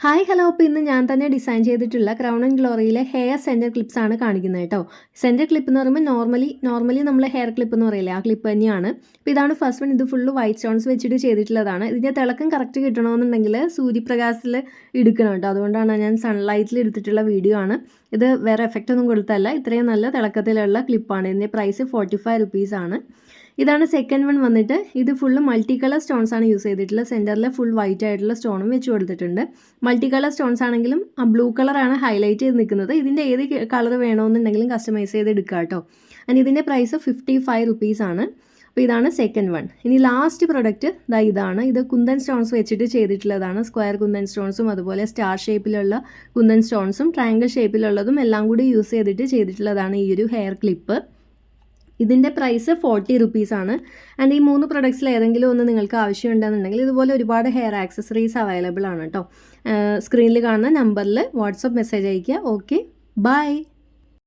Hi hello അപ്പോൾ ഇന്ന് ഞാൻ തന്നെ ഡിസൈൻ ചെയ്തിട്ടുള്ള ക്രൗൺ ആൻഡ് ഗ്ലോറിയിലെ ഹെയർ സെൻറ്റർ ക്ലിപ്സ് ആണ് കാണിക്കുന്നത് കേട്ടോ. സെൻറ്റർ ക്ലിപ്പ് എന്ന് പറയുമ്പോൾ നോർമലി നമ്മൾ ഹെയർ ക്ലിപ്പ് എന്ന് പറയില്ലേ, ആ ക്ലിപ്പ് തന്നെയാണ്. അപ്പോൾ ഇതാണ് ഫസ്റ്റ് വൺ. ഇത് ഫുള്ള് വൈറ്റ് സ്റ്റോൺസ് വെച്ചിട്ട് ചെയ്തിട്ടുള്ളതാണ്. ഇതിൻ്റെ തിളക്കം കറക്റ്റ് കിട്ടണമെന്നുണ്ടെങ്കിൽ സൂര്യപ്രകാശത്തിൽ എടുക്കണം കേട്ടോ. അതുകൊണ്ടാണ് ഞാൻ സൺലൈറ്റിൽ എടുത്തിട്ടുള്ള വീഡിയോ ആണ്. ഇത് വേറെ എഫക്റ്റ് ഒന്നും കൊടുത്തല്ല, ഇത്രയും നല്ല തിളക്കത്തിലുള്ള ക്ലിപ്പാണ്. ഇതിൻ്റെ പ്രൈസ് 45 റുപ്പീസ് ആണ്. ഇതാണ് സെക്കൻഡ് വൺ വന്നിട്ട്. ഇത് ഫുള്ള് മൾട്ടി കളർ സ്റ്റോൺസ് ആണ് യൂസ് ചെയ്തിട്ടുള്ളത്. സെൻറ്ററിൽ ഫുൾ വൈറ്റ് ആയിട്ടുള്ള സ്റ്റോണും വെച്ച് കൊടുത്തിട്ടുണ്ട്. മൾട്ടി കളർ സ്റ്റോൺസ് ആണെങ്കിലും ആ ബ്ലൂ കളറാണ് ഹൈലൈറ്റ് ചെയ്ത് നിൽക്കുന്നത്. ഇതിൻ്റെ ഏത് കളർ വേണമെന്നുണ്ടെങ്കിലും കസ്റ്റമൈസ് ചെയ്ത് എടുക്കുക കേട്ടോ. ആൻഡ് ഇതിൻ്റെ പ്രൈസ് 55 റുപ്പീസ് ആണ്. അപ്പോൾ ഇതാണ് സെക്കൻഡ് വൺ. ഇനി ലാസ്റ്റ് പ്രൊഡക്റ്റ് ഇതാണ്. ഇത് കുന്തൻ സ്റ്റോൺസ് വെച്ചിട്ട് ചെയ്തിട്ടുള്ളതാണ്. സ്ക്വയർ കുന്തൻ സ്റ്റോൺസും അതുപോലെ സ്റ്റാർ ഷേപ്പിലുള്ള കുന്തൻ സ്റ്റോൺസും ട്രയാങ്കിൾ ഷേപ്പിലുള്ളതും എല്ലാം കൂടി യൂസ് ചെയ്തിട്ടുള്ളതാണ് ഈ ഒരു ഹെയർ ക്ലിപ്പ്. ഇതിൻ്റെ പ്രൈസ് 40 റുപ്പീസ് ആണ്. ആൻഡ് ഈ 3 പ്രൊഡക്ട്സിൽ ഏതെങ്കിലും ഒന്ന് നിങ്ങൾക്ക് ആവശ്യമുണ്ടെന്നുണ്ടെങ്കിൽ ഇതുപോലെ ഒരുപാട് ഹെയർ ആക്സസറീസ് അവൈലബിൾ ആണ് കേട്ടോ. സ്ക്രീനിൽ കാണുന്ന നമ്പറിൽ വാട്സപ്പ് മെസ്സേജ് അയയ്ക്കുക. Okay, by.